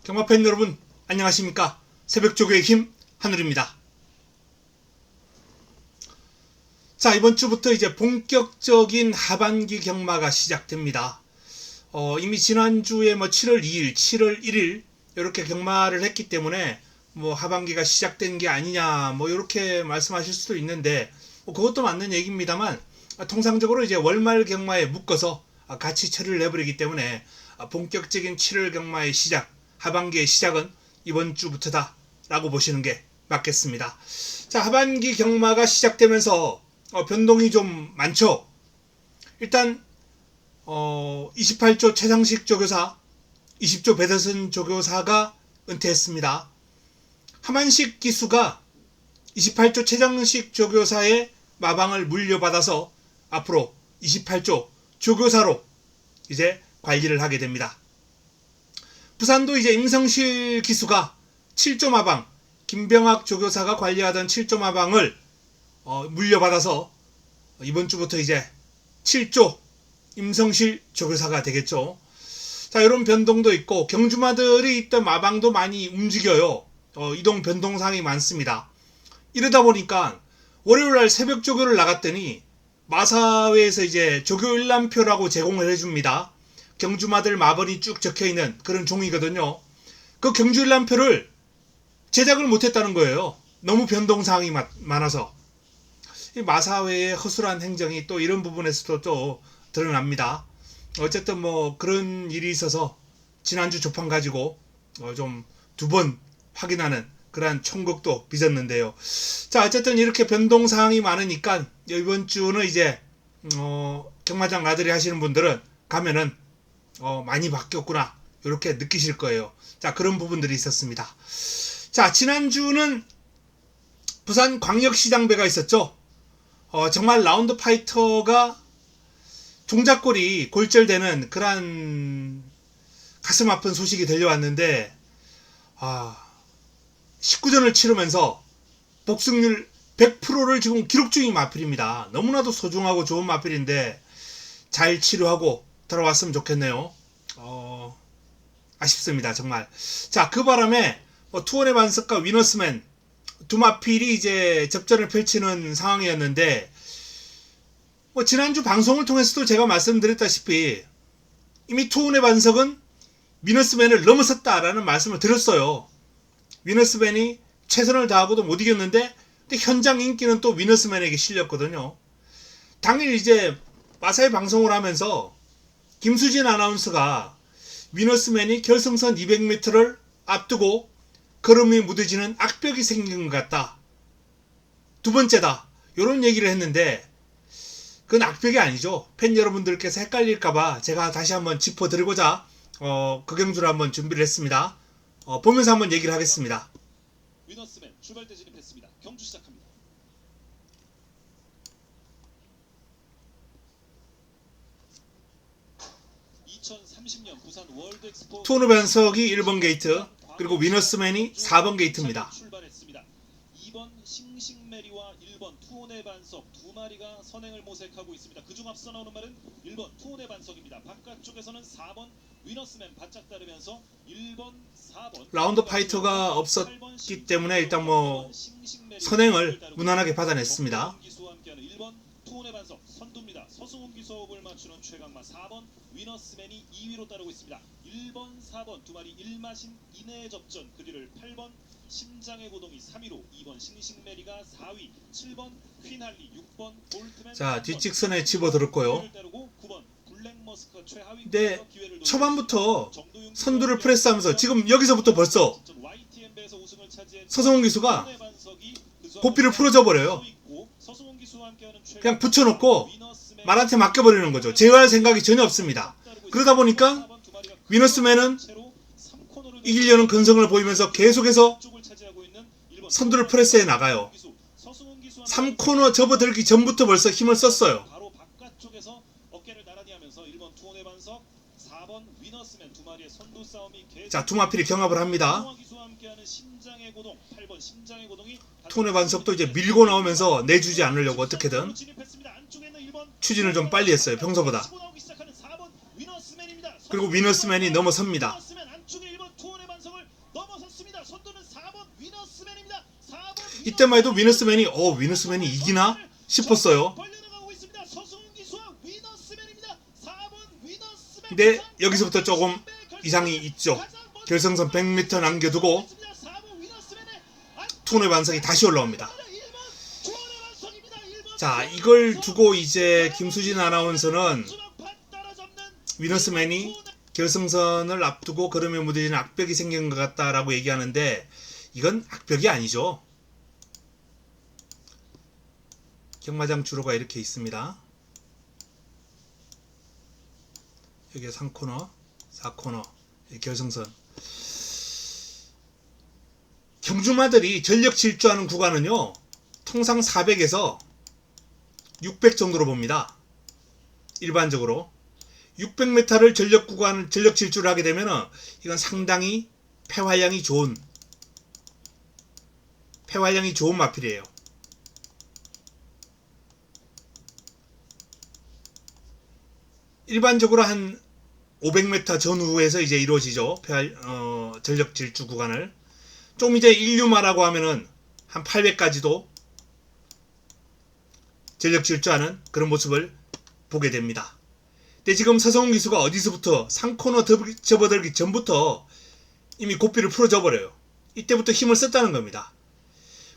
경마팬 여러분 안녕하십니까. 새벽조교의 힘 한울입니다. 자, 이번 주부터 이제 본격적인 하반기 경마가 시작됩니다. 이미 지난주에 7월 2일, 7월 1일 이렇게 경마를 했기 때문에 하반기가 시작된 게 아니냐 이렇게 말씀하실 수도 있는데 그것도 맞는 얘기입니다만 통상적으로 이제 월말 경마에 묶어서 같이 처리를 해버리기 때문에 본격적인 7월 경마의 시작, 하반기의 시작은 이번 주부터다 라고 보시는 게 맞겠습니다. 자, 하반기 경마가 시작되면서 변동이 좀 많죠. 일단 28조 최상식 조교사, 20조 배대선 조교사가 은퇴했습니다. 하만식 기수가 28조 최상식 조교사의 마방을 물려받아서 앞으로 28조 조교사로 이제 관리를 하게 됩니다. 부산도 이제 임성실 기수가 7조 마방, 김병학 조교사가 관리하던 7조 마방을 물려받아서 이번 주부터 이제 7조 임성실 조교사가 되겠죠. 자, 이런 변동도 있고 경주마들이 있던 마방도 많이 움직여요. 이동 변동사항이 많습니다. 이러다 보니까 월요일날 새벽 조교를 나갔더니 마사회에서 이제 조교 일람표라고 제공을 해줍니다. 경주마들 마번이 쭉 적혀있는 그런 종이거든요. 그 경주 일람표를 제작을 못했다는 거예요. 너무 변동사항이 많아서. 이 마사회의 허술한 행정이 또 이런 부분에서도 또 드러납니다. 어쨌든 그런 일이 있어서 지난주 조판 가지고 좀 2번 확인하는 그러한 총극도 빚었는데요. 자, 어쨌든 이렇게 변동사항이 많으니까 이번 주는 이제 경마장 나들이 하시는 분들은 가면은 많이 바뀌었구나 이렇게 느끼실 거예요. 자, 그런 부분들이 있었습니다. 자, 지난주는 부산 광역시장배가 있었죠. 정말 라운드 파이터가 종잣골이 골절되는 그런 가슴 아픈 소식이 들려왔는데 19전을 치르면서 복승률 100%를 지금 기록 중인 마필입니다. 너무나도 소중하고 좋은 마필인데 잘 치료하고 돌아왔으면 좋겠네요. 아쉽습니다, 정말. 자, 그 바람에 투혼의 반석과 위너스맨 두 마필이 이제 접전을 펼치는 상황이었는데 지난주 방송을 통해서도 제가 말씀드렸다시피 이미 투혼의 반석은 위너스맨을 넘어섰다라는 말씀을 드렸어요. 위너스맨이 최선을 다하고도 못 이겼는데 근데 현장 인기는 또 위너스맨에게 실렸거든요. 당일 이제 마사회 방송을 하면서 김수진 아나운서가 위너스맨이 결승선 200m를 앞두고 걸음이 무뎌지는 악벽이 생긴 것 같다. 두 번째다. 이런 얘기를 했는데 그건 악벽이 아니죠. 팬 여러분들께서 헷갈릴까봐 제가 다시 한번 짚어드리고자 그 경주를 한번 준비를 했습니다. 보면서 한번 얘기를 하겠습니다. 위너스맨 출발대 진입했습니다. 경주 시작합니다. 투혼의 반석이 1번 게이트, 그리고 위너스맨이 4번 게이트입니다. 출발했습니다. 2번 싱싱메리와 1번 투혼의 반석 두 마리가 선행을 모색하고 있습니다. 그중 앞서 나오는 말은 1번 투혼의 반석입니다. 바깥쪽에서는 4번 위너스맨 바짝 따르면서 1번, 4번 라운드 파이터가 없었기 때문에 일단 선행을 무난하게 받아냈습니다. 투혼의 반석 선두입니다. 서승훈 기수호흡을 맞추는 최강마 4번 위너스맨이 2위로 따르고 있습니다. 1번, 4번 두 마리 1마신 이내의 접전. 그 뒤를 8번 심장의 고동이 3위로 2번 싱싱메리가 4위 7번 퀸할리 6번 볼트맨. 자, 뒷직선에 집어들었고요. 근데 초반부터 선두를 프레스하면서 지금 여기서부터 벌써 서성훈 기수가 고삐를 풀어줘 버려요. 그냥 붙여놓고 말한테 맡겨버리는 거죠. 제어할 생각이 전혀 없습니다. 그러다 보니까 위너스맨은 이기려는 근성을 보이면서 계속해서 선두를 프레스해 나가요. 3코너 접어들기 전부터 벌써 힘을 썼어요. 자, 두 마필이 경합을 합니다. 투혼의 반석도 이제 밀고 나오면서 내주지 않으려고 어떻게든 추진을 좀 빨리 했어요, 평소보다. 그리고 위너스맨이 넘어섭니다. 이때만 해도 위너스맨이 위너스맨이 이기나 싶었어요. 벌려나가고 있습니다. 서승훈 기수와 위너스맨입니다. 4번 위너스맨. 근데 여기서부터 조금 이상이 있죠. 결승선 100m 남겨두고 투혼의 반석이 다시 올라옵니다. 자, 이걸 두고 이제 김수진 아나운서는 위너스맨이 결승선을 앞두고 걸음에 묻어지는 악벽이 생긴 것 같다라고 얘기하는데 이건 악벽이 아니죠. 경마장 주로가 이렇게 있습니다. 여기에 3코너, 4코너, 결승선. 경주마들이 전력 질주하는 구간은요, 통상 400에서 600 정도로 봅니다. 일반적으로 600m를 전력 질주를 하게 되면은 이건 상당히 폐활량이 좋은 마필이에요. 일반적으로 한 500m 전후에서 이제 이루어지죠. 전력 질주 구간을. 좀 이제 인류마라고 하면은 한 800까지도 전력 질주하는 그런 모습을 보게 됩니다. 근데 지금 서성훈 기수가 어디서부터 3코너 접어들기 전부터 이미 고삐를 풀어져 버려요. 이때부터 힘을 썼다는 겁니다.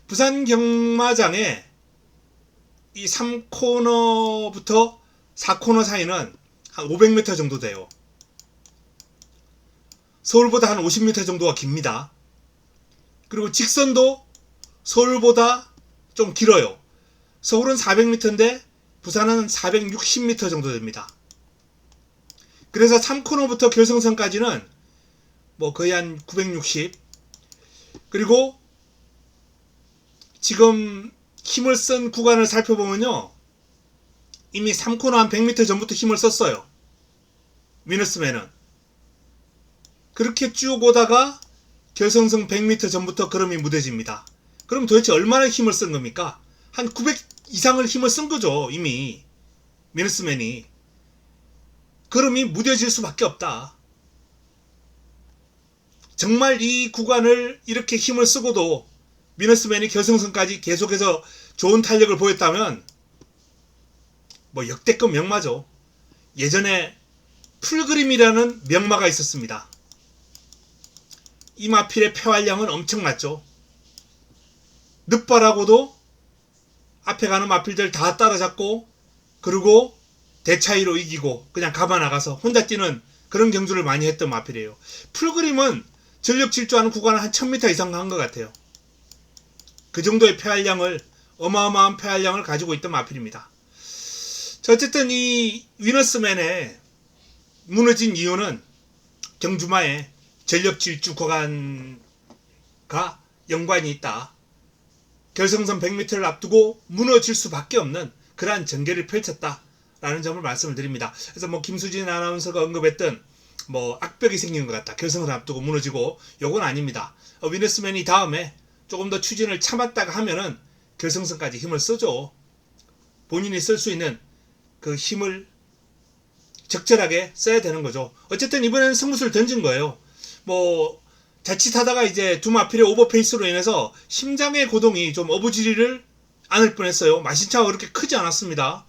부산 경마장에 이 3코너부터 4코너 사이는 한 500m 정도 돼요. 서울보다 한 50m 정도가 깁니다. 그리고 직선도 서울보다 좀 길어요. 서울은 400m인데 부산은 460m 정도 됩니다. 그래서 3코너부터 결승선까지는 뭐 거의 한 960. 그리고 지금 힘을 쓴 구간을 살펴보면요, 이미 3코너 한 100m 전부터 힘을 썼어요. 위너스맨은. 그렇게 쭉 오다가 결승선 100m 전부터 걸음이 무뎌집니다. 그럼 도대체 얼마나 힘을 쓴 겁니까? 한 900 이상을 힘을 쓴 거죠, 이미. 위너스맨이. 걸음이 무뎌질 수밖에 없다. 정말 이 구간을 이렇게 힘을 쓰고도 위너스맨이 결승선까지 계속해서 좋은 탄력을 보였다면 뭐 역대급 명마죠. 예전에 풀그림이라는 명마가 있었습니다. 이 마필의 폐활량은 엄청났죠. 늑발하고도 앞에 가는 마필들 다 따라잡고, 그리고 대차이로 이기고 그냥 가봐 나가서 혼자 뛰는 그런 경주를 많이 했던 마필이에요. 풀그림은 전력 질주하는 구간을 한 1000m 이상 간 것 같아요. 그 정도의 폐활량을, 어마어마한 폐활량을 가지고 있던 마필입니다. 자, 어쨌든 이 위너스맨의 무너진 이유는 경주마의 전력 질주 구간과 연관이 있다. 결승선 100m를 앞두고 무너질 수밖에 없는 그러한 전개를 펼쳤다라는 점을 말씀을 드립니다. 그래서 뭐 김수진 아나운서가 언급했던 뭐 악벽이 생긴 것 같다, 결승선 앞두고 무너지고, 요건 아닙니다. 위너스맨이 다음에 조금 더 추진을 참았다가 하면은 결승선까지 힘을 쓰죠. 본인이 쓸 수 있는 그 힘을 적절하게 써야 되는 거죠. 어쨌든 이번에는 승부수를 던진 거예요. 뭐 자칫하다가 이제 두 마필의 오버페이스로 인해서 심장의 고동이 좀 어부지리를 않을 뻔했어요. 마신차가 그렇게 크지 않았습니다.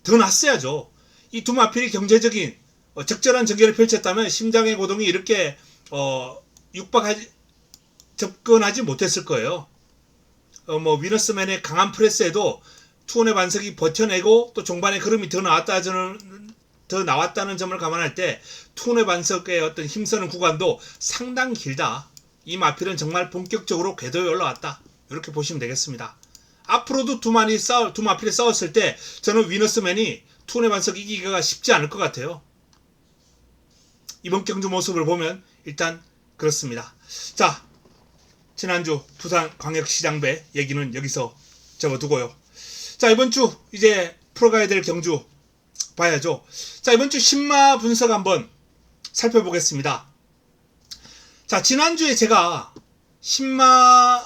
더 났어야죠. 이 두 마필이 경제적인 적절한 전개를 펼쳤다면 심장의 고동이 이렇게 접근하지 못했을 거예요. 뭐 위너스맨의 강한 프레스에도 투혼의 반석이 버텨내고 또 종반에 걸음이 더 나왔다는 점을 감안할 때 투혼의 반석의 어떤 힘쓰는 구간도 상당히 길다. 이 마필은 정말 본격적으로 궤도에 올라왔다. 이렇게 보시면 되겠습니다. 앞으로도 두 마필이 싸웠을 때 저는 위너스맨이 투혼의 반석 이기기가 쉽지 않을 것 같아요. 이번 경주 모습을 보면 일단 그렇습니다. 자, 지난주 부산광역시장배 얘기는 여기서 접어두고요. 자, 이번 주 이제 풀어가야 될 경주 봐야죠. 자, 이번 주 신마 분석 한번 살펴보겠습니다. 자, 지난주에 제가 신마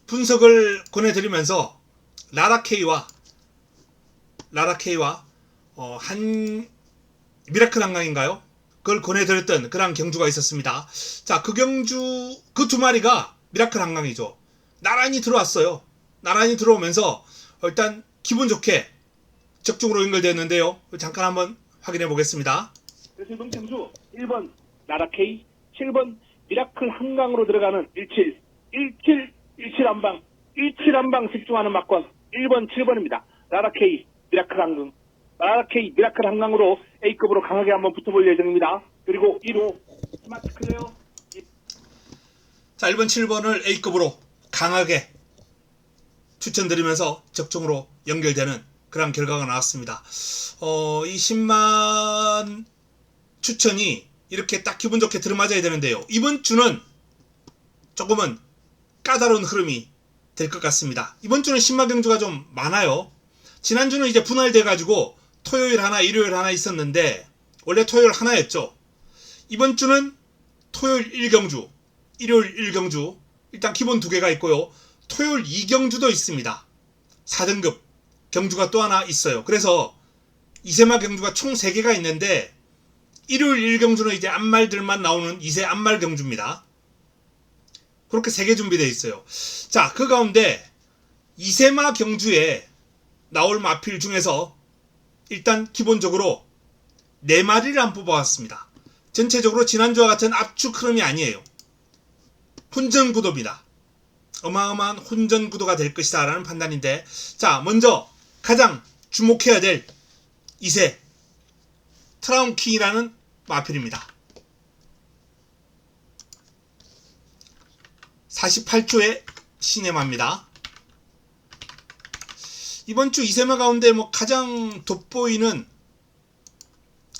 분석을 권해드리면서 라라K와 한 미라클 한강인가요? 그걸 권해드렸던 그런 경주가 있었습니다. 자, 그 경주 그 두 마리가 미라클 한강이죠. 나란히 들어왔어요. 나란히 들어오면서 일단 기분 좋게 적중으로 연결되었는데요. 잠깐 한번 확인해 보겠습니다. 그래서 이번 경주 1번 나라K, 7번 미라클 한강으로 들어가는 17 한방, 17 한방 집중하는 막권 1번, 7번입니다. 나라K, 미라클 한강으로 A급으로 강하게 한번 붙어볼 예정입니다. 그리고 1호 스마트 클레어. 자, 1번, 7번을 A급으로 강하게 추천드리면서 적중으로 연결되는 그런 결과가 나왔습니다. 이 10만 추천이 이렇게 딱 기분 좋게 들어맞아야 되는데요. 이번 주는 조금은 까다로운 흐름이 될 것 같습니다. 이번 주는 10만 경주가 좀 많아요. 지난주는 이제 분할돼 가지고 토요일 하나, 일요일 하나 있었는데 원래 토요일 하나였죠. 이번 주는 토요일 1경주, 일요일 1경주, 일단 기본 2개가 있고요. 토요일 2경주도 있습니다. 4등급 경주가 또 하나 있어요. 그래서 이세마 경주가 총 3개가 있는데 일요일 1경주는 이제 앞말들만 나오는 이세 앞말 경주입니다. 그렇게 3개 준비되어 있어요. 자, 그 가운데 이세마 경주에 나올 마필 중에서 일단 기본적으로 4마리를 한번 뽑아왔습니다. 전체적으로 지난주와 같은 압축 흐름이 아니에요. 혼전구도입니다. 어마어마한 혼전구도가 될 것이다 라는 판단인데, 자, 먼저 가장 주목해야 될 2세 트라운킹이라는 마필입니다. 48조의 시네마입니다. 이번 주 2세마 가운데 가장 돋보이는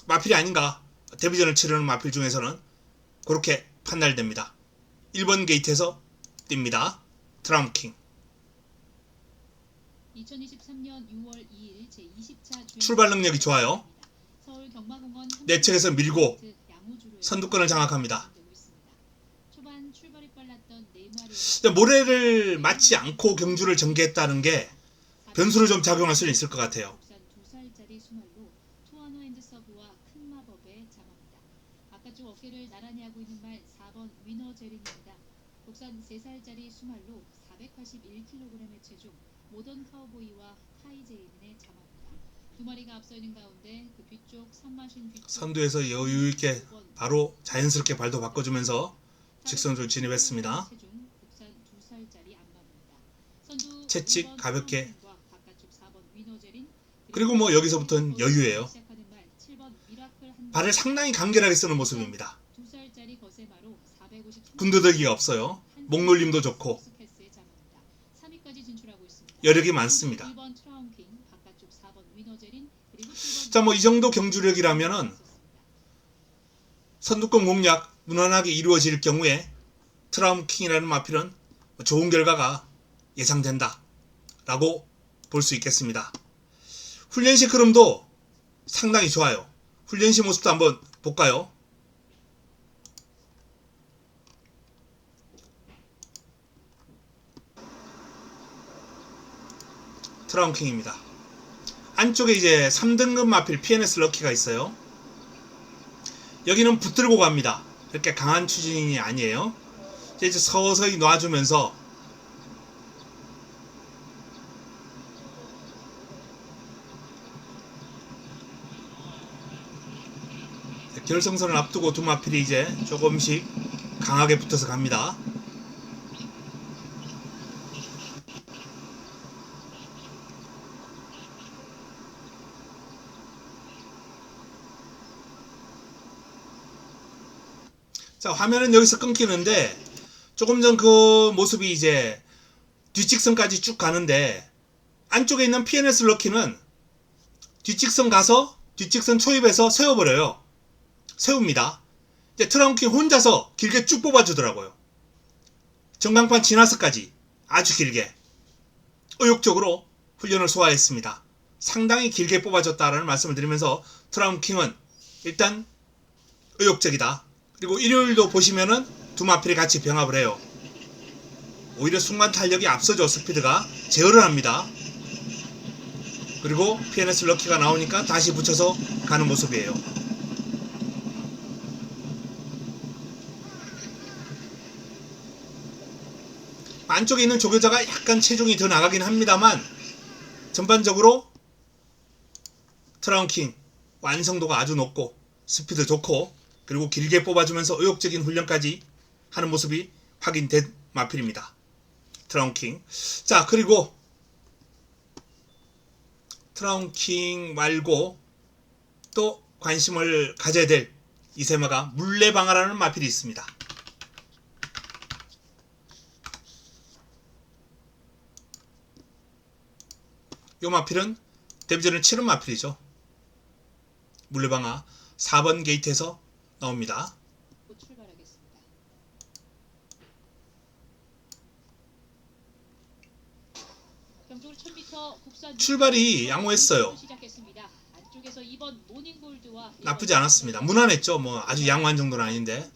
마필이 아닌가, 데뷔전을 치르는 마필 중에서는 그렇게 판단됩니다. 1번 게이트에서 뜁니다. 트라운킹. 2023년 6월 2일 제20차 출발 능력이 좋아요. 서울 경마공원 내측에서 밀고 양우주로에서 선두권을 장악합니다. 초반 출발이 빨랐던 네마리 모래를 맞지 않고 경주를 전개했다는 게 변수로 좀 작용할 수는 있을 것 같아요. 국산 2살짜리 수말로 토아노 앤드 서브와 큰 마법의 자마입니다. 바깥쪽 어깨를 나란히 하고 있는 말 4번 위너 제린입니다. 국산 3살짜리 수말로 481kg의 체중, 모던 카우보이와 카이제이민의 자마입니다. 2마리가 앞서 있는 가운데 그 뒤쪽 선마신 뒤쪽 선두에서 여유 있게 바로 자연스럽게 발도 바꿔주면서 직선으로 진입했습니다. 체중, 국산 2살짜리 안마입니다. 선두 채찍 1번 가볍게. 트라운킹과 바깥쪽 4번 위너 제린, 그리고 뭐 여기서부터는 여유예요. 시작하는 말 7번 미라클 한 발을 상당히 간결하게 쓰는 모습입니다. 2살짜리 거세마로 453 군더더기가 없어요. 목놀림도 좋고 스케스의 자마입니다. 3위까지 진출하고 있습니다. 여력이 많습니다. 1번 트라운킹, 바깥쪽 4번 위너제린, 그리고 7번 자, 뭐 이 정도 경주력이라면은 선두권 공략 무난하게 이루어질 경우에 트라운킹이라는 마필은 좋은 결과가 예상된다 라고 볼 수 있겠습니다. 훈련시 흐름도 상당히 좋아요. 훈련시 모습도 한번 볼까요? 트라운킹입니다. 안쪽에 이제 3등급 마필 PNS 럭키가 있어요. 여기는 붙들고 갑니다. 이렇게 강한 추진이 아니에요. 이제 서서히 놔주면서 결승선을 앞두고 두 마필이 이제 조금씩 강하게 붙어서 갑니다. 자, 화면은 여기서 끊기는데 조금 전 그 모습이 이제 뒷직선까지 쭉 가는데 안쪽에 있는 PNS 럭키는 뒷직선 가서 뒷직선 초입에서 세워버려요. 세웁니다. 이제 트라운킹 혼자서 길게 쭉 뽑아주더라고요. 전광판 지나서까지 아주 길게 의욕적으로 훈련을 소화했습니다. 상당히 길게 뽑아줬다라는 말씀을 드리면서 트라운킹은 일단 의욕적이다. 그리고 일요일도 보시면은 두 마필이 같이 병합을 해요. 오히려 순간 탄력이 앞서죠. 스피드가 제어를 합니다. 그리고 PNS 럭키가 나오니까 다시 붙여서 가는 모습이에요. 안쪽에 있는 조교자가 약간 체중이 더 나가긴 합니다만 전반적으로 트라운킹 완성도가 아주 높고 스피드 좋고 그리고 길게 뽑아주면서 의욕적인 훈련까지 하는 모습이 확인된 마필입니다. 트라운킹. 자, 그리고 트라운킹 말고 또 관심을 가져야 될 이세마가 물레방아라는 마필이 있습니다. 이 마필은 데뷔전을 치른 마필이죠. 물레방아 4번 게이트에서 나옵니다. 출발하겠습니다. 경적으로 1000m 국산 출발이 양호했어요. 시작했습니다. 안쪽에서 2번 모닝골드와 나쁘지 않았습니다. 무난했죠. 뭐 아주 양호한 정도는 아닌데.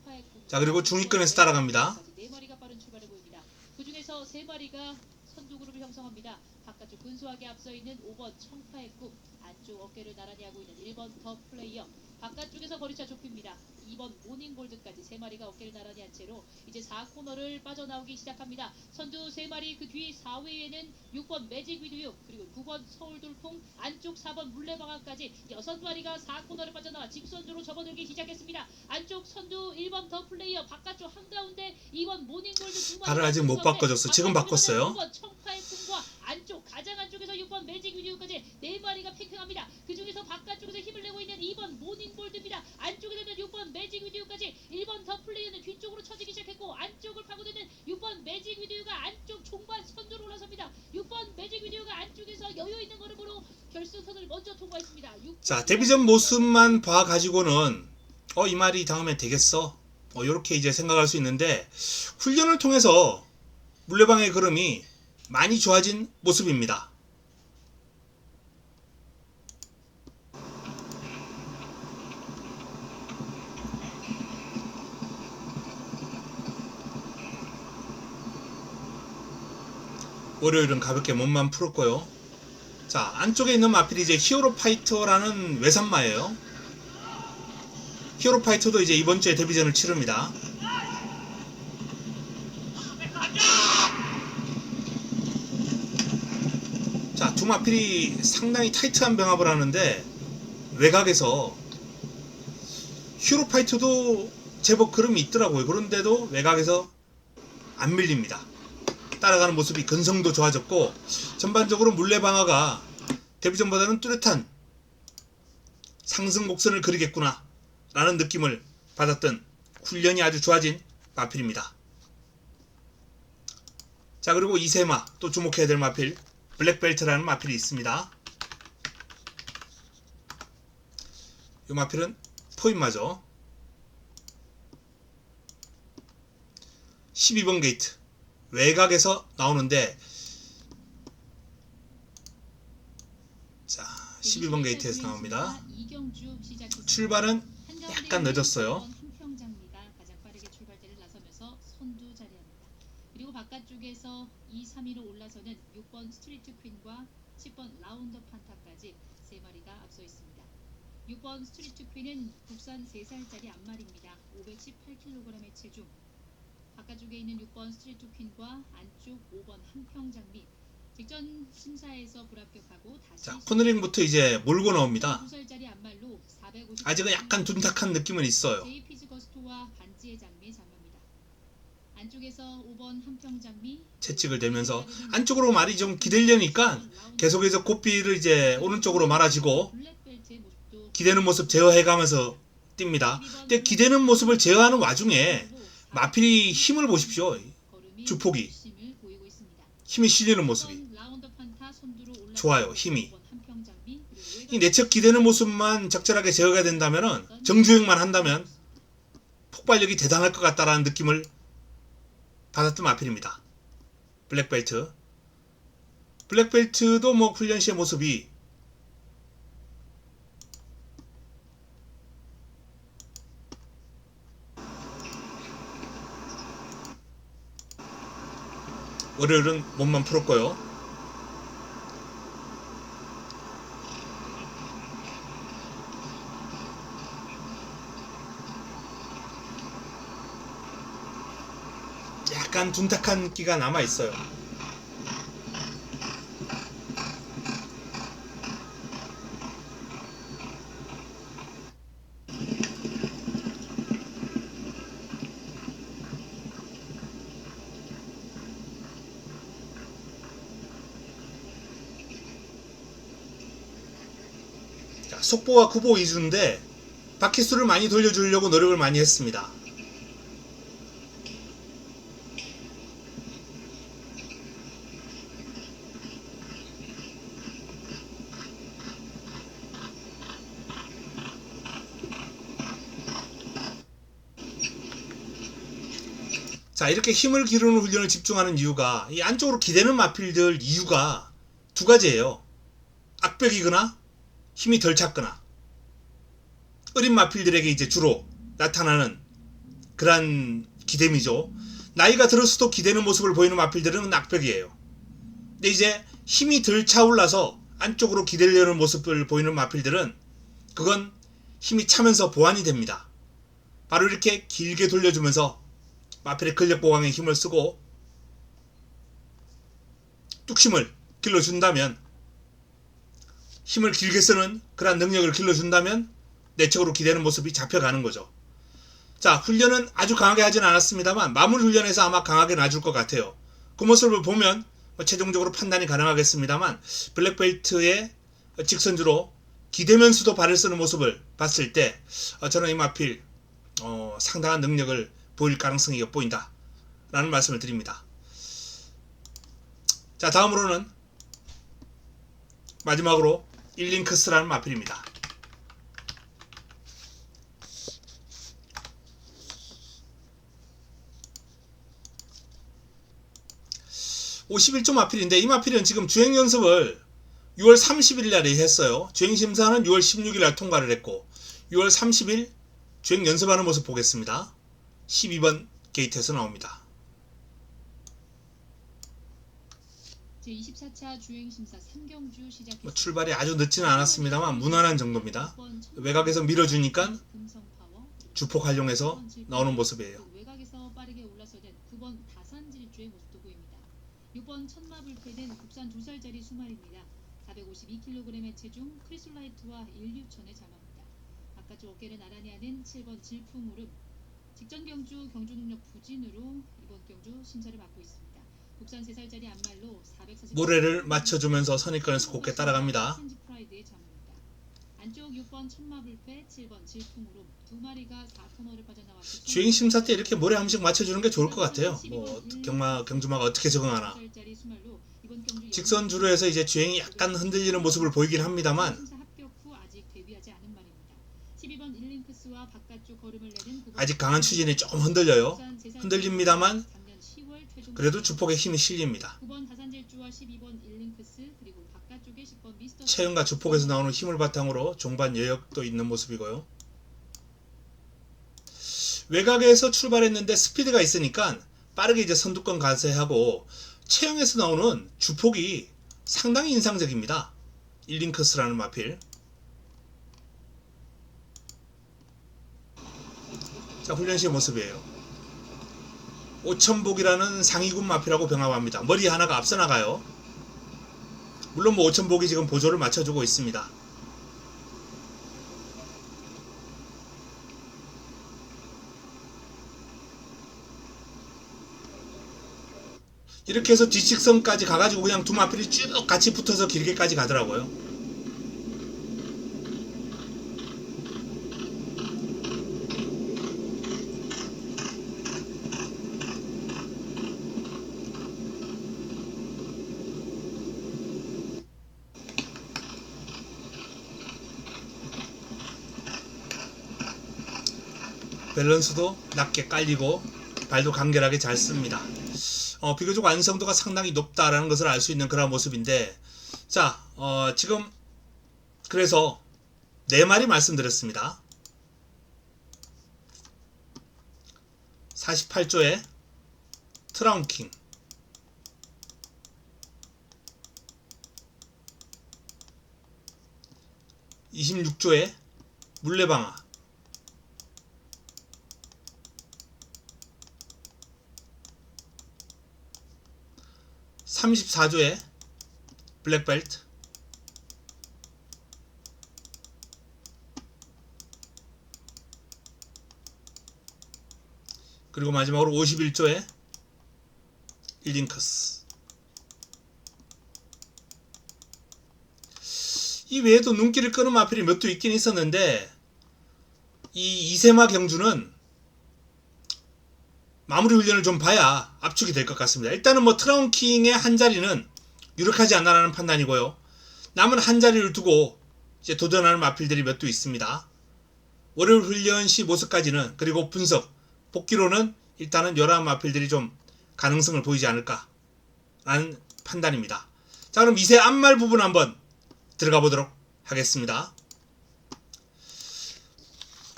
자, 그리고 중위권에서 따라갑니다. 네 마리가 빠른 출발을 보입니다. 그 중에서 세 마리가 선두 그룹을 형성합니다. 바깥쪽 근소하게 앞서 있는 5번 청파의 꿈, 안쪽 어깨를 나란히 하고 있는 1번 더 플레이어, 바깥쪽에서 거리차 좁힙니다. 2번 모닝골드까지 세 마리가 어깨를 나란히 한 채로 이제 4코너를 빠져나오기 시작합니다. 선두 세 마리, 그 뒤 4위에는 6번 매직 위드유, 그리고 9번 서울돌풍, 안쪽 4번 물레방아까지 6마리가 4코너를 빠져나와 직선주로 접어들기 시작했습니다. 안쪽 선두 1번 더 플레이어, 바깥쪽 한가운데 2번 모닝골드 두 마리. 발을 아직 못 바꿔줬어. 지금 바꿨어요. 6번 청파의 꿈과 안쪽 가장 안쪽에서 6번 매직 위드유까지 네 마리가 팽팽합니다. 그 중에서 바깥쪽에서 힘을 내고 있는 2번 모닝골드입니다. 안쪽에서는 6번 매직 위드유까지 1번 더 플레이어는 뒤쪽으로 쳐지기 시작했고 안쪽을 파고드는 6번 매직 위드유가 안쪽 종반 선두로 올라섭니다. 6번 매직 위드유가 안쪽에서 여유 있는 걸음으로 결승선을 먼저 통과했습니다. 자, 데뷔전 모습만 봐가지고는 이 말이 다음에 되겠어? 요렇게 이제 생각할 수 있는데 훈련을 통해서 물레방아의 걸음이 많이 좋아진 모습입니다. 월요일은 가볍게 몸만 풀었고요. 자, 안쪽에 있는 마필이 이제 히어로 파이터라는 외산마예요. 히어로 파이터도 이제 이번 주에 데뷔전을 치릅니다. 자, 두 마필이 상당히 타이트한 병합을 하는데 외곽에서 히어로 파이터도 제법 그름이 있더라고요. 그런데도 외곽에서 안 밀립니다. 따라가는 모습이 근성도 좋아졌고 전반적으로 물레방아가 데뷔전보다는 뚜렷한 상승 곡선을 그리겠구나 라는 느낌을 받았던 훈련이 아주 좋아진 마필입니다. 자, 그리고 이세마, 또 주목해야 될 마필 블랙벨트라는 마필이 있습니다. 이 마필은 포인마죠. 12번 게이트 외곽에서 나오는데, 자, 12번 게이트에서 나옵니다. 출발은 약간 늦었어요. 한평장미가 가장 빠르게 출발대를 나서면서 선두 자리합니다. 그리고 바깥쪽에서 2, 3위로 올라서는 6번 스트리트 퀸과 10번 라운더 판타까지 세 마리가 앞서 있습니다. 6번 스트리트 퀸은 국산 3살짜리 암말입니다. 518kg의 체중. 바깥쪽에 있는 6번 스트리트 퀸과 안쪽 5번 한평장미. 직전 심사에서 불합격하고 다시 자, 코너링부터 이제 몰고 나옵니다. 2살짜리 암말로 450. 아직은 약간 둔탁한 느낌은 있어요. 제이피즈 거스토와 반지의 장미 장마입니다. 안쪽에서 5번 한평장미 채찍을 대면서 안쪽으로 말이 좀 기대려니까 계속해서 고삐를 이제 오른쪽으로 말아지고 블랙벨트의 모습도 기대는 모습 제어해가면서 뜁니다. 근데 기대는 모습을 제어하는 와중에 마필이 힘을 보십시오. 주폭이 힘을 보이고 있습니다. 힘이 실리는 모습이 라운더 판타 선두로 올라가고 좋아요. 힘이 5번 한평장미, 그리고 이 내측 기대는 모습만 적절하게 제어가 된다면은 정주행만 한다면 폭발력이 대단할 것 같다라는 느낌을 받았던 마필입니다. 블랙벨트. 블랙벨트도 뭐 훈련 시의 모습이 월요일은 몸만 풀었고요. 약간 둔탁한 기가 남아 있어요. 자, 속보와 구보 위주인데 바퀴수를 많이 돌려주려고 노력을 많이 했습니다. 자, 이렇게 힘을 기르는 훈련을 집중하는 이유가 이 안쪽으로 기대는 마필들 이유가 두 가지예요. 악벽이거나 힘이 덜 찼거나 어린 마필들에게 이제 주로 나타나는 그런 기댐이죠. 나이가 들어서도 기대는 모습을 보이는 마필들은 악벽이에요. 근데 이제 힘이 덜 차올라서 안쪽으로 기대려는 모습을 보이는 마필들은 그건 힘이 차면서 보완이 됩니다. 바로 이렇게 길게 돌려주면서 마필의 근력 보강에 힘을 쓰고 뚝심을 길러준다면, 힘을 길게 쓰는 그런 능력을 길러준다면 내적으로 기대는 모습이 잡혀가는 거죠. 자, 훈련은 아주 강하게 하진 않았습니다만 마무리 훈련에서 아마 강하게 놔줄 것 같아요. 그 모습을 보면 최종적으로 판단이 가능하겠습니다만 블랙벨트의 직선주로 기대면서도 발을 쓰는 모습을 봤을 때 저는 이 마필 상당한 능력을 보일 가능성이 엿보인다 라는 말씀을 드립니다. 자, 다음으로는 마지막으로 일링크스라는 마필입니다. 51조 마필인데 이 마필은 지금 주행 연습을 6월 30일 날에 했어요. 주행 심사는 6월 16일 날 통과를 했고 6월 30일 주행 연습하는 모습 보겠습니다. 12번 게이트에서 나옵니다. 제24차 주행심사 3경주 시작했습니다. 출발이 아주 늦지는 않았습니다만 무난한 정도입니다. 외곽에서 밀어주니까 주폭 활용해서 나오는 모습이에요. 외곽에서 빠르게 올라서는 9번 다산질주의 모습도 보입니다. 6번 천마불패는 국산 2살짜리 수말입니다. 452kg의 체중 크리솔라이트와 1,6천의 자마입니다. 바깥쪽 어깨를 나란히 하는 7번 질풍오름. 직전 경주 경주 능력 부진으로 이번 경주 심사를 맡고 있습니다. 국산 3살짜리 안말로 440. 모래를 맞춰주면서 선입견에서 곱게 따라갑니다. 프라이드의 자마입니다. 안쪽 6번 천마불패, 7번 질풍오름 두 마리가 4터널을 빠져나왔고 주행 심사 때 이렇게 모래 한 번씩 맞춰주는 게 좋을 것 같아요. 경주마가 어떻게 적응하나. 직선 주로에서 이제 주행이 약간 흔들리는 모습을 보이긴 합니다만 아직 강한 추진이 좀 흔들려요. 흔들립니다만 그래도 주폭에 힘이 실립니다. 체형과 주폭에서 나오는 힘을 바탕으로 종반 여력도 있는 모습이고요. 외곽에서 출발했는데 스피드가 있으니까 빠르게 이제 선두권 가세하고 체형에서 나오는 주폭이 상당히 인상적입니다. 일링크스라는 마필. 자, 훈련시의 모습이에요. 오천복이라는 상위군 마필하고 병합합니다. 머리 하나가 앞서 나가요. 물론 뭐 오천복이 지금 보조를 맞춰주고 있습니다. 이렇게 해서 뒷직선까지 가가지고 그냥 두 마필이 쭉 같이 붙어서 길게까지 가더라고요. 밸런스도 낮게 깔리고 발도 간결하게 잘 씁니다. 비교적 완성도가 상당히 높다라는 것을 알 수 있는 그런 모습인데, 자, 지금 그래서 4마리 말씀드렸습니다. 48조의 트라운킹, 26조의 물레방아, 34조에 블랙벨트. 그리고 마지막으로 51조에 일링커스. 이 외에도 눈길을 끄는 마필이 몇 도 있긴 있었는데 이 이세마 경주는 마무리 훈련을 좀 봐야 압축이 될 것 같습니다. 일단은 뭐 트라운킹의 한 자리는 유력하지 않나라는 판단이고요. 남은 한 자리를 두고 이제 도전하는 마필들이 몇 도 있습니다. 월요일 훈련 시 모습까지는, 그리고 분석, 복귀로는 일단은 11 마필들이 좀 가능성을 보이지 않을까 라는 판단입니다. 자, 그럼 이세 앞말 부분 한번 들어가 보도록 하겠습니다.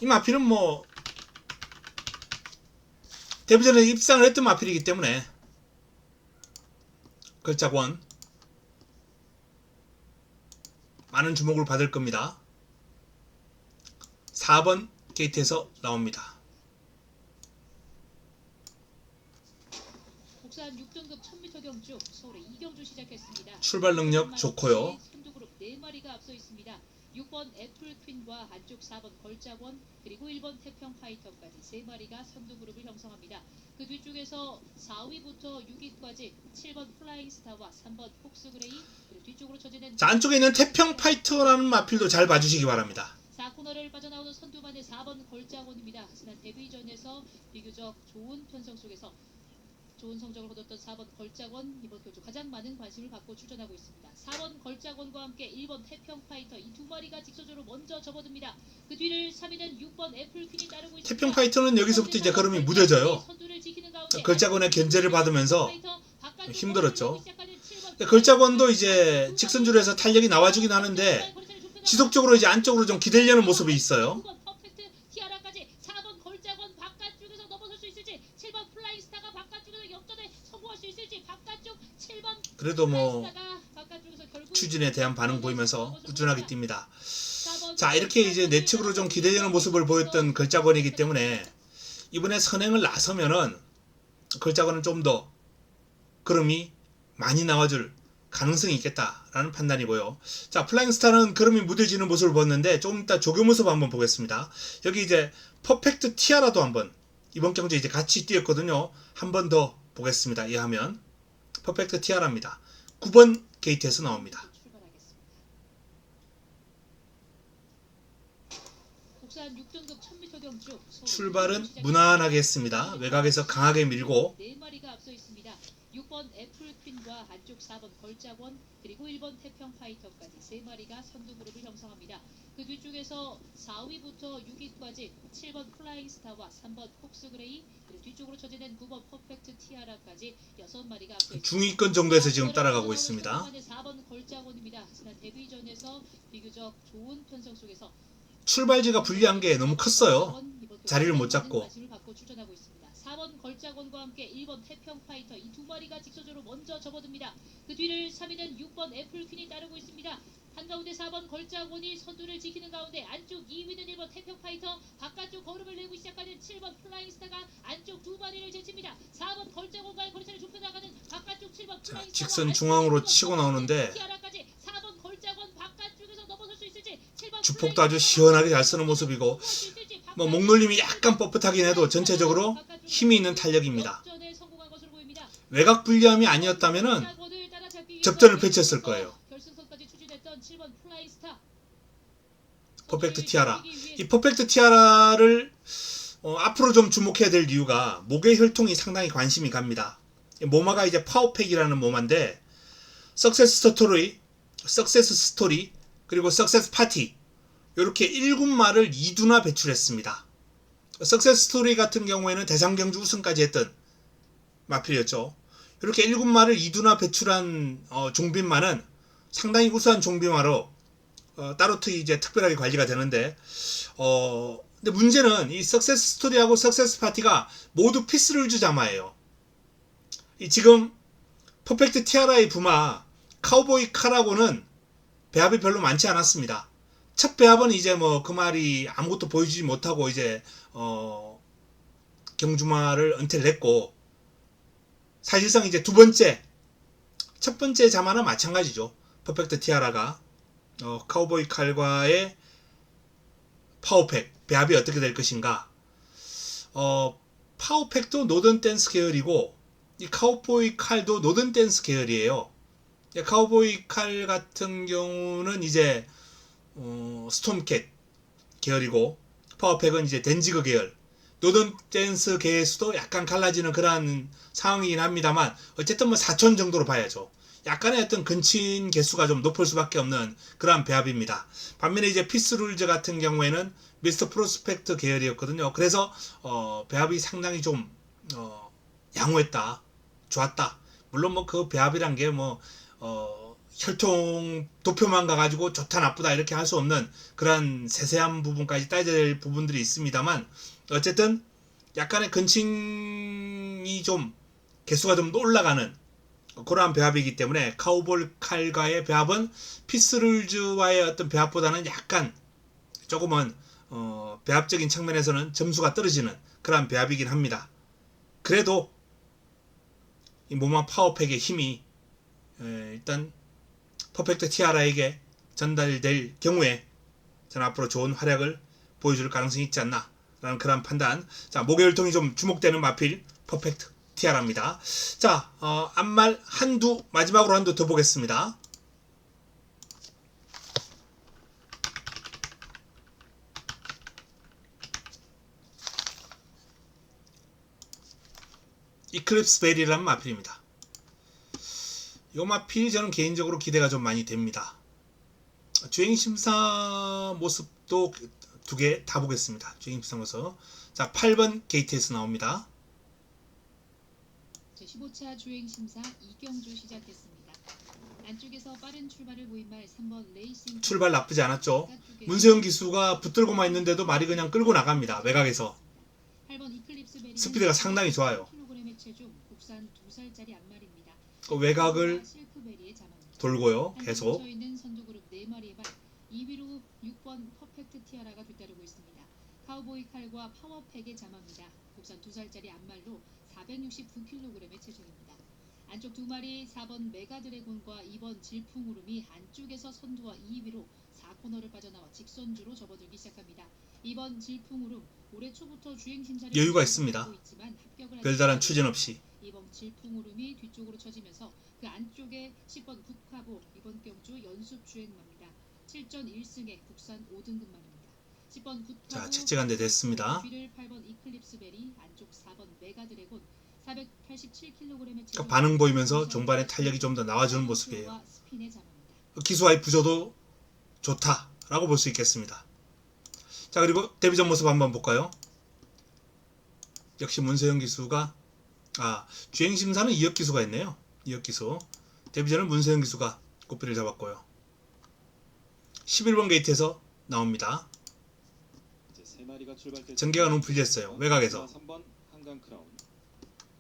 이 마필은 뭐 데뷔전에 입상을 했던 마필이기 때문에 걸작원 많은 주목을 받을 겁니다. 4번 게이트에서 나옵니다. 국산 6등급 1000m 경주 서울의 2경주 시작했습니다. 출발 능력 좋고요. 선두그룹 4마리가 앞서 있습니다. 6번 애플퀸과 안쪽 4번 걸작원, 그리고 1번 태평파이터까지 3마리가 선두그룹을 형성합니다. 그 뒤쪽에서 4위부터 6위까지 7번 플라잉스타와 3번 폭스그레이, 그리고 뒤쪽으로 처지는 자, 안쪽에 있는 태평파이터라는 마필도 잘 봐주시기 바랍니다. 4코너를 빠져나오는 선두만의 4번 걸작원입니다. 지난 데뷔전에서 비교적 좋은 편성 속에서 좋은 성적을 거뒀던 4번 걸작원, 이번 경주 가장 많은 관심을 받고 출전하고 있습니다. 4번 걸작원과 함께 1번 태평파이터, 이 두 마리가 직선적으로 먼저 접어듭니다. 그 뒤를 3위는 6번 애플퀸이 따르고 있습니다. 태평파이터는 여기서부터 이제 걸음이 무뎌져요. 걸작원의 견제를 받으면서 힘들었죠. 걸작원도 이제 직선줄에서 탄력이 나와주긴 하는데 지속적으로 이제 안쪽으로 좀 기대려는 모습이 있어요. 9번 퍼펙트 티아라까지 4번 걸작원 바깥쪽에서 넘어설 수 있을지, 7번 플라잉스타가 바깥쪽에서 역전에 성공할 수 있을지, 바깥쪽 7번 그래도 뭐 플라잉스타가 바깥쪽에서 결국 추진에 대한 반응 보이면서 꾸준하게 뜁니다. 자, 이렇게 이제 내측으로 좀 기대려는 모습을 보였던 걸작원이기 때문에 이번에 선행을 나서면은 걸작원은 좀 더 걸음이 많이 나와줄 가능성이 있겠다라는 판단이고요. 자, 플라잉스타는 걸음이 무뎌지는 모습을 보았는데 조금 이따 조교 모습 한번 보겠습니다. 여기 이제 퍼펙트 티아라도 한번 이번 경주에 이제 같이 뛰었거든요. 한 번 더 보겠습니다. 이 화면. 퍼펙트 티아라입니다. 9번 게이트에서 나옵니다. 국산 6등급 1000m 경주 출발은 무난하게 했습니다. 외곽에서 강하게 밀고 4마리가 앞서 있습니다. 6번 애플퀸과 안쪽 4번 걸작원, 그리고 1번 태평파이터까지 3마리가 선두그룹을 형성합니다. 그 뒤쪽에서 4위부터 6위까지 7번 플라잉스타와 3번 폭스그레이, 그리고 뒤쪽으로 처지는 9번 퍼펙트 티아라까지 6마리가 앞서 있습니다. 중위권 정도에서 지금 따라가고 있습니다. 4번 걸작원입니다. 지난 데뷔전에서 비교적 좋은 편성 속에서 출발지가 불리한 게 너무 컸어요. 자리를 못 잡고. 4번 걸작원과 함께 1번 태평파이터, 이 두 마리가 직선적으로 먼저 접어듭니다. 그 뒤를 3위는 6번 애플퀸이 따르고 있습니다. 한가운데 4번 걸작원이 선두를 지키는 가운데 안쪽 2위는 1번 태평파이터, 바깥쪽 걸음을 내고 시작하는 7번 플라잉스타가 안쪽 두 마리를 제칩니다. 4번 걸작원과의 거리차를 좁혀나가는 바깥쪽 7번 플라잉스타가 직선 중앙으로 치고 나오는데 주폭도 아주 시원하게 잘 쓰는 모습이고, 뭐 목놀림이 약간 뻣뻣하긴 해도 전체적으로 힘이 있는 탄력입니다. 외곽 불리함이 아니었다면은 접전을 펼쳤을 거예요. 퍼펙트 티아라. 이 퍼펙트 티아라를 앞으로 좀 주목해야 될 이유가 목의 혈통이 상당히 관심이 갑니다. 모마가 이제 파워팩이라는 모마인데 석세스 스토리, 그리고 석세스 파티, 이렇게 7마를 2두나 배출했습니다. 석세스 스토리 같은 경우에는 대상경주 우승까지 했던 마필이었죠. 이렇게 7마를 2두나 배출한 종빈마는 상당히 우수한 종빈마로 따로 이제 특별하게 관리가 되는데, 근데 문제는 이 석세스 스토리하고 석세스 파티가 모두 피스룰즈 자마예요. 이 지금 퍼펙트 티아라의 부마 카우보이 카라고는 배합이 별로 많지 않았습니다. 첫 배합은 이제 뭐 그 말이 아무것도 보여주지 못하고 이제 경주마를 은퇴를 했고, 사실상 이제 두 번째 첫 번째 자마나 마찬가지죠. 퍼펙트 티아라가 카우보이 칼과의 파워팩 배합이 어떻게 될 것인가. 파워팩도 노던 댄스 계열이고 이 카우보이 칼도 노던 댄스 계열이에요. 카우보이 칼 같은 경우는 이제 스톰캣 계열이고 파워팩은 이제 댄지그 계열. 노던 댄스 계에서도 약간 갈라지는 그러한 상황이긴 합니다만 어쨌든 뭐 4촌 정도로 봐야죠. 약간의 어떤 근친 개수가 좀 높을 수밖에 없는 그러한 배합입니다. 반면에 이제 피스룰즈 같은 경우에는 미스터 프로스펙트 계열이었거든요. 그래서 배합이 상당히 좀 양호했다, 좋았다. 물론 뭐 그 배합이란 게 뭐 혈통 도표만 가가지고 좋다 나쁘다 이렇게 할 수 없는 그런 세세한 부분까지 따져야 될 부분들이 있습니다만 어쨌든 약간의 근친이 좀 개수가 좀 올라가는 그러한 배합이기 때문에 카우보이 칼과의 배합은 피스룰즈와의 어떤 배합보다는 약간 조금은 배합적인 측면에서는 점수가 떨어지는 그러한 배합이긴 합니다. 그래도 이 모마 파워팩의 힘이 일단 퍼펙트 티아라에게 전달될 경우에 저는 앞으로 좋은 활약을 보여줄 가능성이 있지 않나 라는 그런 판단. 자, 목요일통이 좀 주목되는 마필 퍼펙트 티아라입니다. 자, 앞말 마지막으로 한두 더 보겠습니다. 이클립스 베리라는 마필입니다. 이 마필이 저는 개인적으로 기대가 좀 많이 됩니다. 주행심사 모습도 두 개 다 보겠습니다. 주행심사 모습. 자, 8번 게이트에서 나옵니다. 제15차 주행심사 이경주 시작했습니다. 안쪽에서 빠른 출발을 보인 말 3번 레이싱 출발 나쁘지 않았죠. 문세영 기수가 붙들고만 있는데도 말이 그냥 끌고 나갑니다. 외곽에서. 8번 이클립스 베리 스피드가 상당히 좋아요. kg의 체중, 국산 2살짜리 앞말입니다. 그 외곽을 실크베리의 자망입니다. 돌고요. 계속. 서 있는 선두그룹 4마리의 말 2위로 6번 퍼펙트 티아라가 뒤따르고 있습니다. 카우보이 칼과 파워팩의 자망입니다. 국산 2살짜리 앞말로 469kg의 체중입니다. 안쪽 2마리 4번 메가드래곤과 2번 질풍우름이 안쪽에서 선두와 2위로 4코너를 빠져나와 직선주로 접어들기 시작합니다. 2번 질풍우름 올해 초부터 주행심사를 여유가 있습니다. 별다른 추진 없이. 2번 질풍우름이 뒤쪽으로 쳐지면서 그 안쪽에 10번 국화보 이번 경주 연습 주행마입니다. 7전 1승에 국산 5등급만입니다. 10번 국화보 자, 채찍한대 됐습니다. 뒤를 8번 이클립스 베리 안쪽 4번 메가드래곤 487kg의 그러니까 반응 보이면서 종반의 탄력이 좀 더 나와주는 모습이에요. 스핀의 자망입니다. 기수와의 부조도 좋다라고 볼 수 있겠습니다. 자, 그리고 데뷔전 모습 한번 볼까요? 역시 문세영 기수가 주행심사는 이혁 기수가 있네요. 이혁 기수. 데뷔전은 문세영 기수가 꽃비를 잡았고요. 11번 게이트에서 나옵니다. 전개가 너무 불리했어요. 외곽에서. 3번 한강 크라운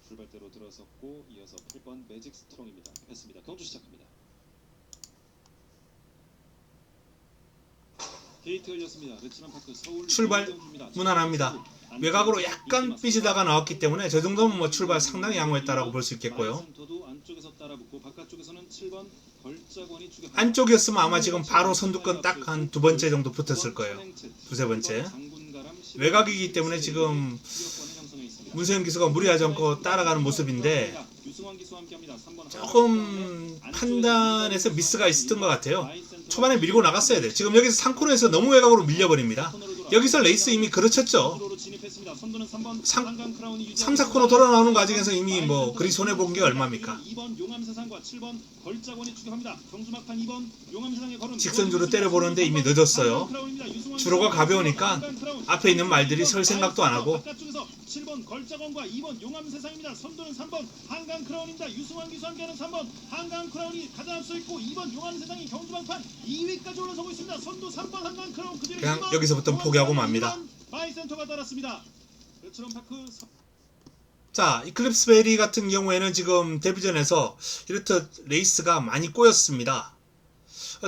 출발대로 들어섰고 이어서 8번 매직 스트롱입니다. 했습니다. 경주 시작합니다. 게이트 열렸습니다. 레츠런 파크 서울 출발 무난합니다. 외곽으로 약간 삐지다가 나왔기 때문에 저 정도면 뭐 출발 상당히 양호했다라고 볼 수 있겠고요. 안쪽이었으면 아마 지금 바로 선두권 딱 한 두 번째 정도 붙었을 거예요. 두세 번째. 외곽이기 때문에 지금 문세영 기수가 무리하지 않고 따라가는 모습인데 조금 판단에서 미스가 있었던 것 같아요. 초반에 밀고 나갔어야 돼. 지금 여기서 3코너에서 너무 외곽으로 밀려버립니다. 여기서 레이스 이미 그르쳤죠. 3, 4코너 돌아 나오는 과정에서 이미 뭐 그리 손해본 게 얼마입니까? 직선주로 때려보는데 이미 늦었어요. 주로가 가벼우니까 앞에 있는 말들이 설 생각도 안 하고. 7번 걸작원과 2번 용암세상입니다. 선두는 3번 한강 크라운입니다. 유승환 기수 함께하는 3번 한강 크라운이 가장 앞서 있고 2번 용암세상이 경주방판 2위까지 올라서고 있습니다. 선두 3번 한강 크라운 그뒤를 그냥 여기서부터 포기하고 맙니다. 바이센터가 따랐습니다. 파크. 자, 이클립스 베리 같은 경우에는 지금 데뷔전에서 이렇듯 레이스가 많이 꼬였습니다.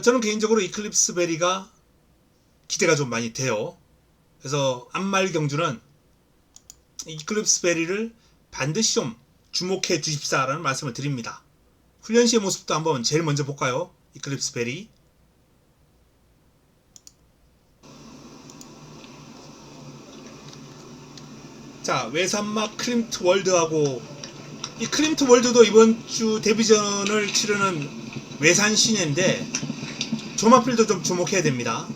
저는 개인적으로 이클립스 베리가 기대가 좀 많이 돼요. 그래서 앞말 경주는 이클립스 베리를 반드시 좀 주목해 주십사라는 말씀을 드립니다. 훈련 시의 모습도 한번 제일 먼저 볼까요? 이클립스 베리. 자, 외산마 클림트 월드하고, 이 클림트 월드도 이번 주 데뷔전을 치르는 외산 신예인데 조마필도 좀 주목해야 됩니다.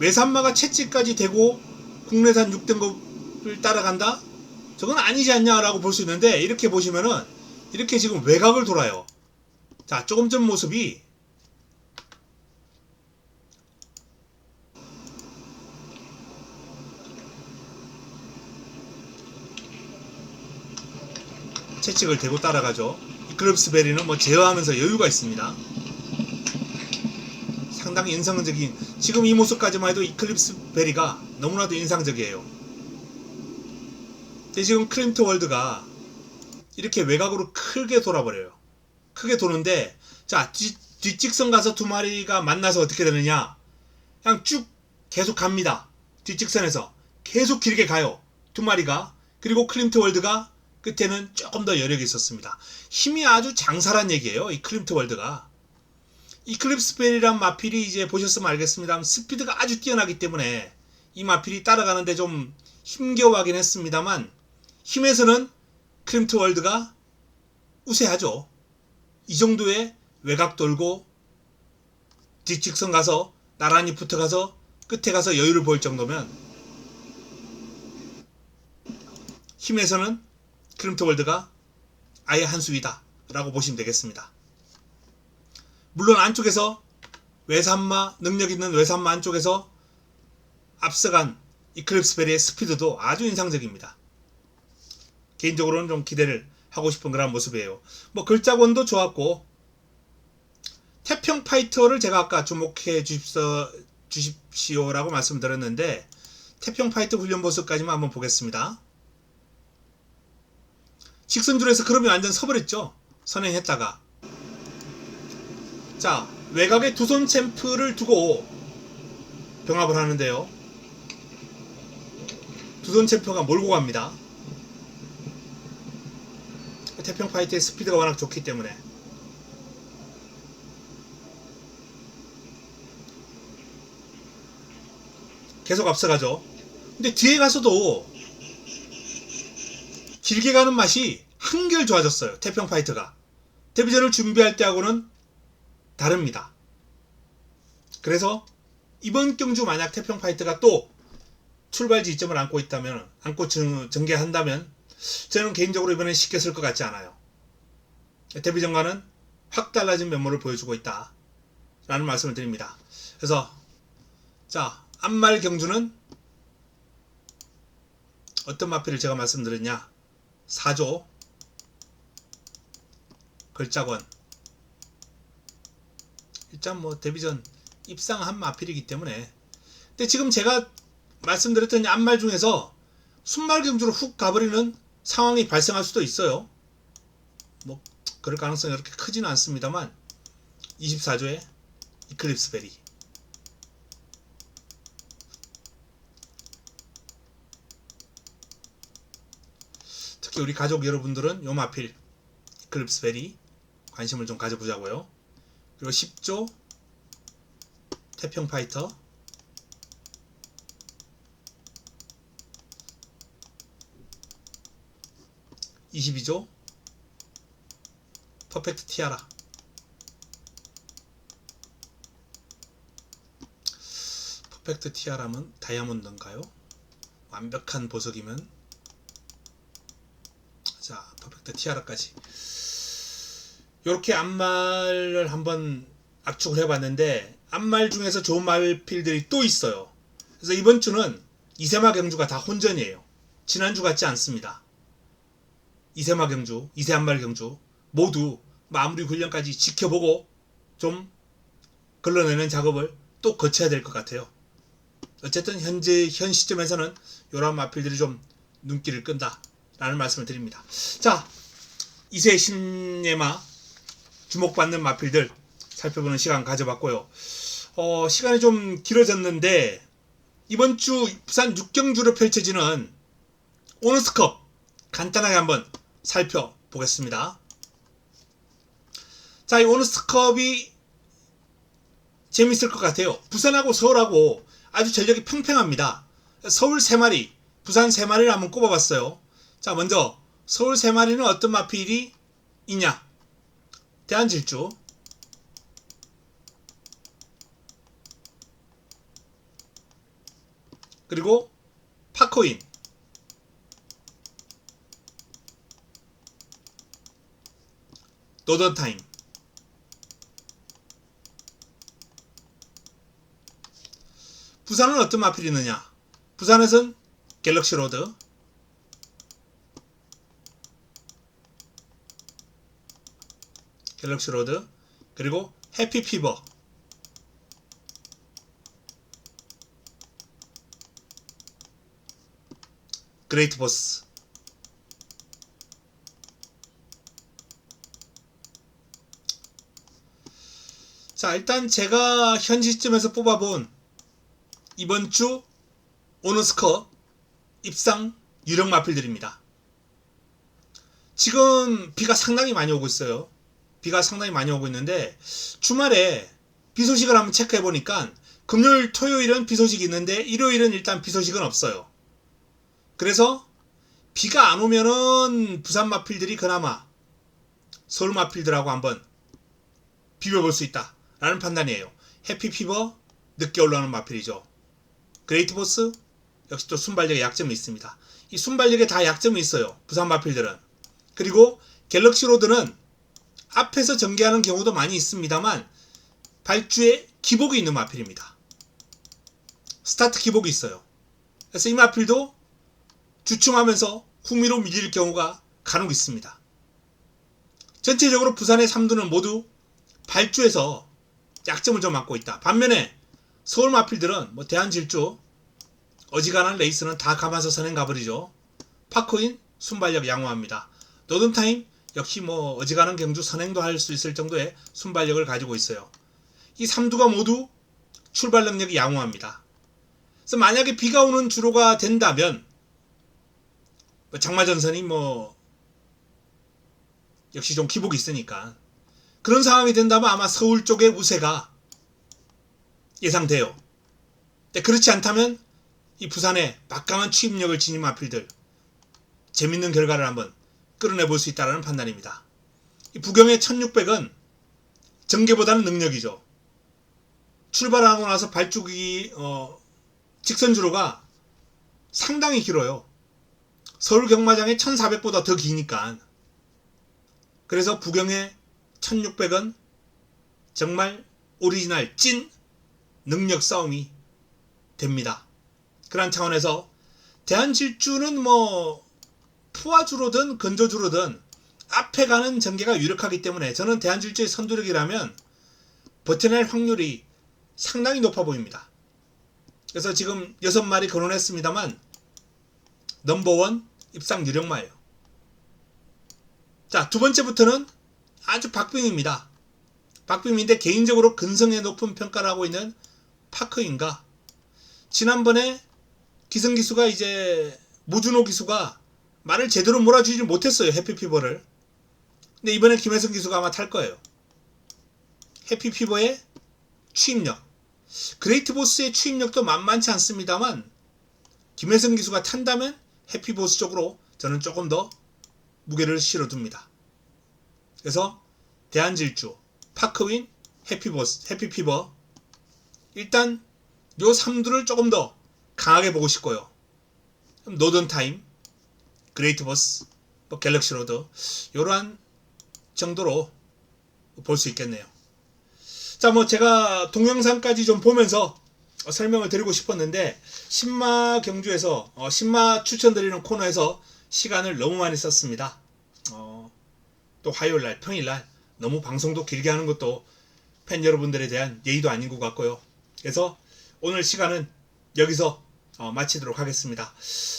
외산마가 채찌까지 되고 국내산 6등급을 따라간다? 저건 아니지 않냐라고 볼 수 있는데, 이렇게 보시면은 이렇게 지금 외곽을 돌아요. 자, 조금 전 모습이 채찍을 대고 따라가죠. 이클립스 베리는 뭐 제어하면서 여유가 있습니다. 상당히 인상적인, 지금 이 모습까지만 해도 이클립스 베리가 너무나도 인상적이에요. 근데 지금 클림트 월드가 이렇게 외곽으로 크게 돌아버려요. 크게 도는데, 자, 뒷직선 가서 두 마리가 만나서 어떻게 되느냐, 그냥 쭉 계속 갑니다. 뒷직선에서 계속 길게 가요, 두 마리가. 그리고 클림트 월드가 끝에는 조금 더 여력이 있었습니다. 힘이 아주 장사란 얘기예요, 이 클림트 월드가. 이 클립스 베리란 마필이 이제 보셨으면 알겠습니다만 스피드가 아주 뛰어나기 때문에 이 마필이 따라가는데 좀 힘겨워하긴 했습니다만, 힘에서는 클림트 월드가 우세하죠. 이 정도의 외곽 돌고 뒷직선 가서 나란히 붙어가서 끝에 가서 여유를 보일 정도면 힘에서는 클림트 월드가 아예 한 수위다 라고 보시면 되겠습니다. 물론 안쪽에서 외산마, 능력 있는 외산마 안쪽에서 앞서간 이클립스 베리의 스피드도 아주 인상적입니다. 개인적으로는 좀 기대를 하고 싶은 그런 모습이에요. 뭐 글자권도 좋았고, 태평 파이터를 제가 아까 주목해 주십시오라고 말씀드렸는데, 태평 파이터 훈련 모습까지만 한번 보겠습니다. 직선줄에서 그러면 완전 서버렸죠. 선행했다가. 자, 외곽에 두 손 챔프를 두고 병합을 하는데요. 두 손 챔프가 몰고 갑니다. 태평 파이터의 스피드가 워낙 좋기 때문에. 계속 앞서가죠. 근데 뒤에 가서도 길게 가는 맛이 한결 좋아졌어요, 태평 파이터가. 데뷔전을 준비할 때하고는 다릅니다. 그래서 이번 경주 만약 태평 파이터가 또 출발 지점을 안고 전개한다면 저는 개인적으로 이번엔 쉽게 쓸 것 같지 않아요. 데뷔전과는 확 달라진 면모를 보여주고 있다 라는 말씀을 드립니다. 그래서 자, 앞말 경주는 어떤 마필을 제가 말씀드렸냐, 4조 걸작원. 일단 뭐 데뷔전 입상한 마필이기 때문에. 근데 지금 제가 말씀드렸던 앞말 중에서 순말 경주로 훅 가버리는 상황이 발생할 수도 있어요. 뭐 그럴 가능성이 그렇게 크지는 않습니다만, 24조의 이클립스 베리. 특히 우리 가족 여러분들은 요 마필 이클립스 베리 관심을 좀 가져보자고요. 그리고 10조 태평 파이터, 22조 퍼펙트 티아라. 퍼펙트 티아라면 다이아몬드인가요? 완벽한 보석이면. 자, 퍼펙트 티아라까지. 이렇게 앞말을 한번 압축을 해봤는데, 앞말 중에서 좋은 말필들이 또 있어요. 그래서 이번 주는 이세마 경주가 다 혼전이에요. 지난주 같지 않습니다. 이세마 경주, 이세 앞말 경주 모두 마무리 훈련까지 지켜보고 좀 걸러내는 작업을 또 거쳐야 될 것 같아요. 어쨌든 현 시점에서는 이런 마필들이 좀 눈길을 끈다 라는 말씀을 드립니다. 자, 이세 신예마 주목받는 마필들 살펴보는 시간 가져봤고요. 시간이 좀 길어졌는데, 이번 주 부산 6경주로 펼쳐지는 오너스컵 간단하게 한번 살펴보겠습니다. 자, 이 오너스컵이 재밌을 것 같아요. 부산하고 서울하고 아주 전력이 팽팽합니다. 서울 3마리, 부산 3마리를 한번 꼽아봤어요. 자, 먼저 서울 3마리는 어떤 마필이 있냐? 대한질주, 그리고 파코인, 노던타임, 부산은 어떤 마필이 있느냐? 부산에선 갤럭시로드, 그리고 해피피버, 그레이트보스, 자, 일단 제가 현 시점에서 뽑아본 이번 주 오너스컵 입상 유력 마필들입니다. 지금 비가 상당히 많이 오고 있어요. 비가 상당히 많이 오고 있는데 주말에 비 소식을 한번 체크해 보니까 금요일, 토요일은 비 소식이 있는데 일요일은 일단 비 소식은 없어요. 그래서 비가 안 오면은 부산 마필들이 그나마 서울 마필들하고 한번 비벼볼 수 있다 라는 판단이에요. 해피피버 늦게 올라오는 마필이죠. 그레이트보스 역시 또 순발력에 약점이 있습니다. 이 순발력에 다 약점이 있어요. 부산 마필들은. 그리고 갤럭시로드는 앞에서 전개하는 경우도 많이 있습니다만 발주에 기복이 있는 마필입니다. 스타트 기복이 있어요. 그래서 이 마필도 주춤하면서 후미로 밀릴 경우가 간혹 있습니다. 전체적으로 부산의 3두는 모두 발주에서 약점을 좀 맡고 있다. 반면에 서울 마필들은 뭐 대한질주 어지간한 레이스는 다 감아서 선행 가버리죠. 파코인 순발력 양호합니다. 노던타임 역시 뭐 어지간한 경주 선행도 할 수 있을 정도의 순발력을 가지고 있어요. 이 3두가 모두 출발 능력이 양호합니다. 그래서 만약에 비가 오는 주로가 된다면 장마전선이 뭐 역시 좀 기복이 있으니까 그런 상황이 된다면 아마 서울 쪽의 우세가 예상돼요. 근데 그렇지 않다면 이 부산의 막강한 추임력을 지닌 마필들 재밌는 결과를 한번 끌어내볼 수 있다는 판단입니다. 이 부경의 1600은 전개보다는 능력이죠. 출발하고 나서 발주기 직선주로가 상당히 길어요. 서울 경마장의 1400보다 더 기니까. 그래서 부경의 1600은 정말 오리지널 찐 능력 싸움이 됩니다. 그런 차원에서 대한질주는 뭐 푸아주로든 건조주로든 앞에 가는 전개가 유력하기 때문에 저는 대한질주의 선두력이라면 버텨낼 확률이 상당히 높아 보입니다. 그래서 지금 6마리 거론했습니다만 넘버원 입상 유력마예요. 자, 두 번째부터는 아주 박빙입니다. 박빙인데 개인적으로 근성에 높은 평가를 하고 있는 파크인가. 지난번에 기성기수가 이제 모준호 기수가 말을 제대로 몰아주지 못했어요. 해피피버를. 근데 이번에 김혜성 기수가 아마 탈 거예요. 해피피버의 추임력. 그레이트보스의 추임력도 만만치 않습니다만 김혜성 기수가 탄다면 해피보스 쪽으로 저는 조금 더 무게를 실어둡니다. 그래서 대한질주, 파크윈, 해피피버 일단 요 3두를 조금 더 강하게 보고 싶고요. 노던타임, 그레이트보스, 뭐 갤럭시로드 요러한 정도로 볼 수 있겠네요. 자, 뭐 제가 동영상까지 좀 보면서 설명을 드리고 싶었는데 신마 경주에서 신마 추천드리는 코너에서 시간을 너무 많이 썼습니다. 또 화요일날, 평일날 너무 방송도 길게 하는 것도 팬 여러분들에 대한 예의도 아닌 것 같고요. 그래서 오늘 시간은 여기서 마치도록 하겠습니다.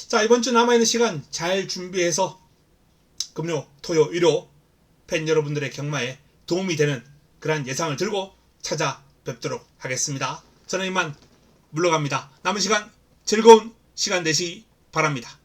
자, 이번 주 남아있는 시간 잘 준비해서 금요, 토요, 일요 팬 여러분들의 경마에 도움이 되는 그런 예상을 들고 찾아뵙도록 하겠습니다. 저는 이만 물러갑니다. 남은 시간 즐거운 시간 되시기 바랍니다.